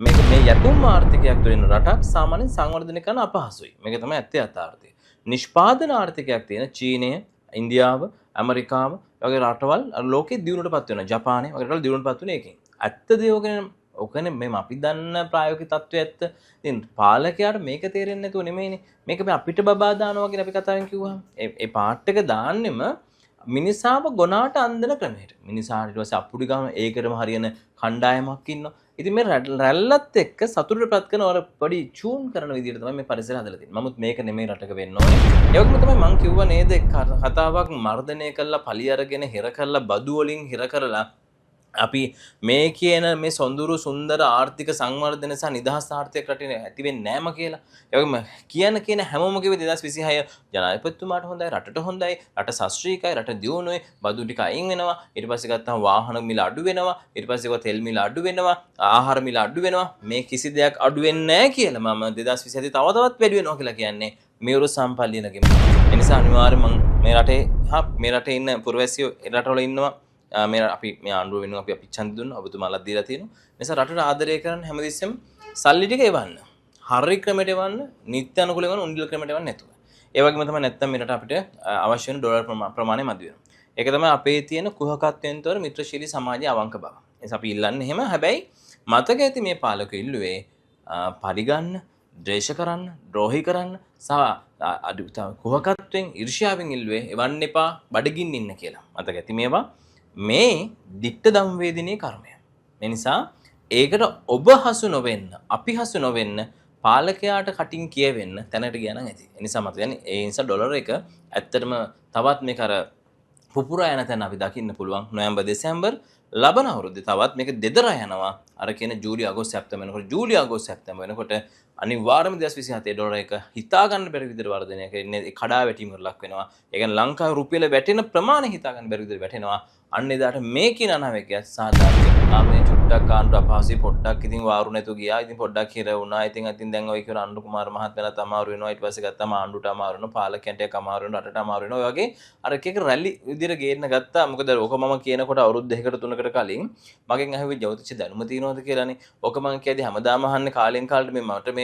මේක මේ යතුම් ආර්ථිකයක් තුළින් රටක් සාමාන්‍යයෙන් සංවර්ධනය කරන්න අපහසුයි. මේක තමයි ඇත්ත යථාර්ථය. නිෂ්පාදන ආර්ථිකයක් තියෙන චීනය, ඉන්දියාව, ඇමරිකාව වගේ රටවල් ලෝකෙ දියුණුවටපත් වෙනවා. ජපානය වගේ රටවල් දියුණුවටපත් වෙන එකෙන්. ඇත්තද ඔකනේ මේ අපි දන්න ප්‍රායෝගික තත්ත්වය ඇත්ත. ඉතින් පාලකයාට මේක තේරෙන්නේ නැතුව නෙමෙයිනේ. මේක මේ අපිට බබා දානවා වගේ අපි කතාවෙන් කිව්වහම ඒ පාට් එක දාන්නෙම මිනිසාව ගොනාට අන්දන ක්‍රමයට. මිනිසාට ඊට පස්සේ අප්පුඩි ගාම ඒකටම හරියන කණ්ඩායමක් ඉන්නවා. ඉතින් මේ රැල්ලත් එක්ක සතුටටපත් කරන ඔර පොඩි චූන් කරන විදිහට තමයි මේ පරිසරය හදලා තියෙන්නේ. නමුත් මේක නෙමෙයි රටක වෙන්න ඕනේ. ඒ වගේම තමයි මම කිව්වා නේද කතාවක් මර්ධනය කළා, පලි අරගෙන හිර කරලා, බදු වලින් හිර කරලා අපි මේ කියන මේ සොඳුරු සුන්දර ආර්ථික සංවර්ධන සහ නිදහස් ආර්ථිකයක් රටේ ඇති වෙන්නේ නැම කියලා. ඒ වගේම කියන හැමෝම කිව්වේ 2026 ජනාධිපතිතුමාට හොඳයි, රටට හොඳයි, රට ශාස්ත්‍රීයයි, රට දියුණුවයි, බදු ටික අයින් වෙනවා. ඊට පස්සේ ගත්තාම වාහන මිල අඩු වෙනවා. ඊට පස්සේ තෙල් මිල අඩු වෙනවා. ආහාර මිල අඩු වෙනවා. මේ කිසි දෙයක් අඩු වෙන්නේ නැහැ කියලා මම 2027 තව තවත් වැඩි වෙනවා කියලා කියන්නේ මේවරු සම්පල්ලියනගෙම. ඒ නිසා අනිවාර්යයෙන් මම මේ රටේ ඉන්න පුරවැසියෝ රටවල ඉන්නවා. මේ අපි මේ ආණ්ඩුව වෙනුවෙන් අපි ඡන්ද දුන්නා. ඔබතුමාලා දීලා තියෙනවා. නිසා රටට ආදරය කරන්න හැමදෙස්සෙම සල්ලි ටික එවන්න. හරි ක්‍රමයට එවන්න, නිත්‍ය අනුකූල එවන්න, උන්ඩිල් ක්‍රමයට එවන්න නැතුව. ඒ වගේම තමයි නැත්තම් මේ රට අපිට අවශ්‍ය වෙන ඩොලර් ප්‍රමාණය මදි වෙනවා. ඒක තමයි අපේ තියෙන කුහකත්වයෙන් තොර මිත්‍රශීලී සමාජයේ අවංක බව. එනිසා අපි ඉල්ලන්නේ එහෙම. හැබැයි මතක ඇති මේ පාලකයෝ ඉල්ලුවේ පරිගන්න, ද්වේෂ කරන්න, ද්‍රෝහී කරන්න සහ කුහකත්වයෙන් ඊර්ෂ්‍යාවෙන් ඉල්ලුවේ එවන්න එපා බඩගින්න ඉන්න කියලා. මතක ඇති මේවා මේ දික්ට දම්වේදිනී කර්මය. ඒ නිසා ඒකට ඔබ හසු නොවෙන්න, අපි හසු නොවෙන්න, පාලකයාට කටින් කියවෙන්න තැනට ගියා නම් ඇති. ඒ නිසා මත කියන්නේ ඒ නිසා ඩොලර් එක ඇත්තටම තවත් මේක අර පුපුරා යන තැන අපි දකින්න පුළුවන්. නොවැම්බර් දෙසැම්බර් ලබන අවුරුද්දේ තවත් මේක දෙදරා යනවා. අර කියන ජූලි අගෝස්තු සැප්තැම්බර් වෙනකොට ජූලි අගෝස්තු සැප්තැම්බර් වෙනකොට අනිවාර්යයෙන්ම 2027 ඩොලර් එක හිතා ගන්න බැරි විදිහට වර්ධනය කරන්නේ කඩා වැටීමකට ලක් වෙනවා. ඒ කියන්නේ ලංකාවේ රුපියල වැටෙන ප්‍රමාණය හිතා ගන්න බැරි විදිහට වැටෙනවා. අන්න එදාට මේ කියන අනාවැකියත් සාධාරණයි. ආමේ චුට්ටක් ආණ්ඩු අපහසුයි පොඩ්ඩක් ඉතින් වාරු නැතු ගියා. ඉතින් පොඩ්ඩක් හිර වුණා. ඉතින් දැන් ඔය කියන අනුරු කුමාර මහත්මයාට අමාරු වෙනවා. ඊට පස්සේ ගත්තාම ආණ්ඩුවට අමාරු වෙනවා. පාලකයන්ට අමාරු වෙනවා. රටට අමාරු වෙනවා. ඔය වගේ අර එක රැලි විදිහට ගේන්න ගත්තා. මොකද ඔක මම කියනකොට අවුරුදු 2කට 3කට කලින් මගෙන් අහුවේ ජ්‍යොතිෂ දැනුම තියනවද කියලානේ. ඔක මම කියදී හැමදාම අහන්නේ කාලෙන් කාලට මට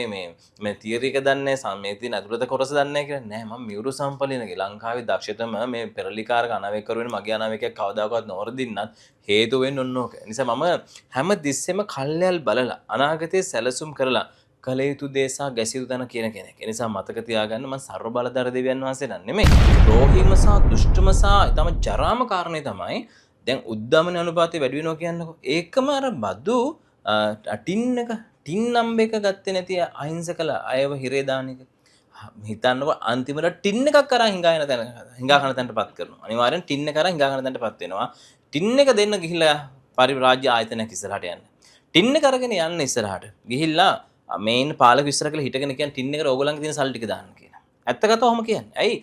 මේ තියරි එක දන්නේ නැහැ. මේ තියෙන අතුලත කොටස දන්නේ නැහැ කියලා. නෑ මම මියුරු සම්පලිනගේ ලංකාවේ දක්ෂතම මේ පෙරලිකාරක අනාවැකරු වෙන මගේ අනාවැකයක් කවදාකවත් නොවරදින්නත් හේතු වෙන්නේ ඔන්න ඕක. නිසා මම හැම තිස්සෙම කල්යල් බලලා අනාගතයේ සැලසුම් කරලා කල යුතු දේ සහ ගැසිය යුතු දන කියන කෙනෙක්. ඒ නිසා මතක තියාගන්න මම සර්ව බලධාරී දෙවියන් වහන්සේ නන් නෙමෙයි. රෝහීම සහ දුෂ්ටම සහ ඊටම ජරාම කාරණේ තමයි දැන් උද්දමන අනුපාතය වැඩි වෙනවා කියන්නකො. ඒකම අර බදු ටින් නම්බ එක ගත්තේ නැති අහිංසකල අයව හිරේ දාන එක. හිතන්නකො අන්තිමට ටින් එකක් කරන් හිඟා කන තැනටපත් කරනවා. අනිවාර්යෙන් ටින් එක කරන් හිඟා කන තැනටපත් වෙනවා. ටින් එක දෙන්න ගිහිල්ලා පරිරාජ්‍ය ආයතනයක් ඉස්සරහට යන්න. ටින් එක අරගෙන යන්න ඉස්සරහට. ගිහිල්ලා මේන් පාලක ඉස්සර කියලා හිටගෙන කියන ටින් එකට ඕගොල්ලන්ගේ තියෙන සල්ලි ටික දාන්න කියලා. ඇත්ත කතාව ඔහොම කියන්නේ. ඇයි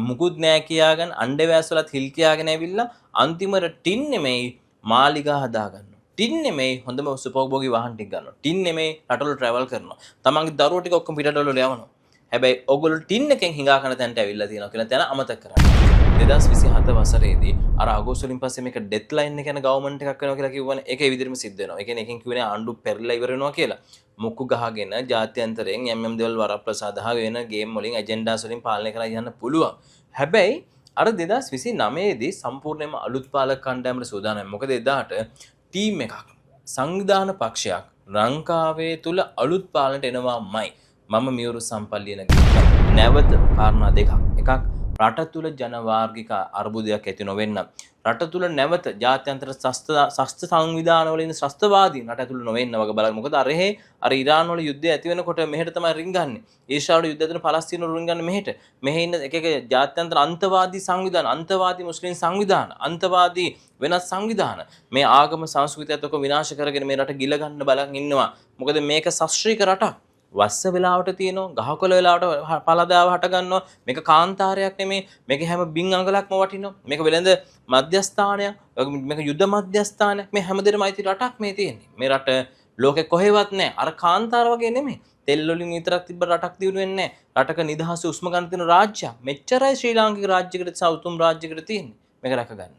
මුකුත් නෑ කියාගෙන අණ්ඩවැස් වලත් හිල් කියාගෙන ඇවිල්ලා අන්තිමට ටින් නෙමෙයි මාලිගා හදාගන්නවා. ටින් නෙමෙයි හොඳම සුපෝභෝගී වාහන ටික ගන්නවා. ටින් නෙමෙයි රටවල ට්‍රැවල් කරනවා. තමන්ගේ දරුවෝ ටික ඔක්කොම පිටරටවල යවනවා. හැබැයි ඔයගොල්ලෝ ටින් එකෙන් හිඟා කරන තැනට ඇවිල්ලා තියෙනවා කියලා තැන අමතක කරන්නේ. 2027 වසරේදී අර අගෝස්තු වලින් පස්සේ මේක ඩෙඩ්ලයින් එක යන ගවර්න්මන්ට් එකක් වෙනවා කියලා කිව්වනේ. ඒක ඒ විදිහටම සිද්ධ වෙනවා. ඒ කියන්නේ එකෙන් කිව්වනේ ආණ්ඩු පෙරලා ඉවර වෙනවා කියලා. මුක්කු ගහගෙන ජාත්‍යන්තරයෙන් යම් දේවල් වරප්‍රසාද වෙන ගේම් වලින් ඇජෙන්ඩාස් වලින් පාලනය කරලා යන්න පුළුවන්. හැබැයි අර 2029 දී සම්පූර්ණයෙන්ම අලුත් පාලක කණ්ඩායමට සූදානම්. මොකද එදාට ටීම් එකක් සංවිධාන පක්ෂයක් ලංකාවේ තුල අලුත් පාලනට එනවාමයි. මම මියුරු සම්පල්ලියන නැවත කාරණා දෙකක්. එකක් රට තුල ජනවාර්ගික අර්බුදයක් ඇති නොවෙන්න. රට තුල නැවත ජාත්‍යන්තර ශස්ත්‍ර සංවිධාන වල ඉන්න ශස්ත්‍රවාදීන් රට තුල නොවෙන්න වගේ බලන්න. මොකද අර ඉරාන් වල යුද්ධය ඇති වෙනකොට මෙහෙට තමයි රින්ගන්නේ. ඊශ්‍රායල යුද්ධය ඇතිවෙන පලස්තීන වල රින්ගන්නේ මෙහෙට. මෙහෙ ඉන්න එක ජාත්‍යන්තර අන්තවාදී සංවිධාන, අන්තවාදී මුස්ලිම් සංවිධාන, අන්තවාදී වෙනස් සංවිධාන මේ ආගම සංස්කෘතියත් ඔක්කොම විනාශ කරගෙන මේ රට ගිල ගන්න බලන් ඉන්නවා. මොකද මේක ශාස්ත්‍රීය රටක්. වස්ස වෙලාවට තියෙනවා, ගහකොළ වෙලාවට පළදාව හට ගන්නවා. මේක කාන්තාරයක් නෙමෙයි. මේක හැම බින් අඟලක්ම වටිනවා. මේක වෙළඳ මධ්‍යස්ථානයක්. මේක යුද මධ්‍යස්ථානයක්. මේ හැමදේටම අයිති රටක් මේ තියෙන්නේ. මේ රට ලෝකෙ කොහෙවත් නැහැ. අර කාන්තාර වගේ නෙමෙයි. තෙල් වලින් විතරක් තිබ්බ රටක් දිනු වෙන්නේ නැහැ. රටක නිදහස උස්ම ගන්න තියෙන රාජ්‍යයක්. මෙච්චරයි ශ්‍රී ලාංකික රාජ්‍යයකට සෞතුම් රාජ්‍යයකට තියෙන්නේ. මේක රැක ගන්න.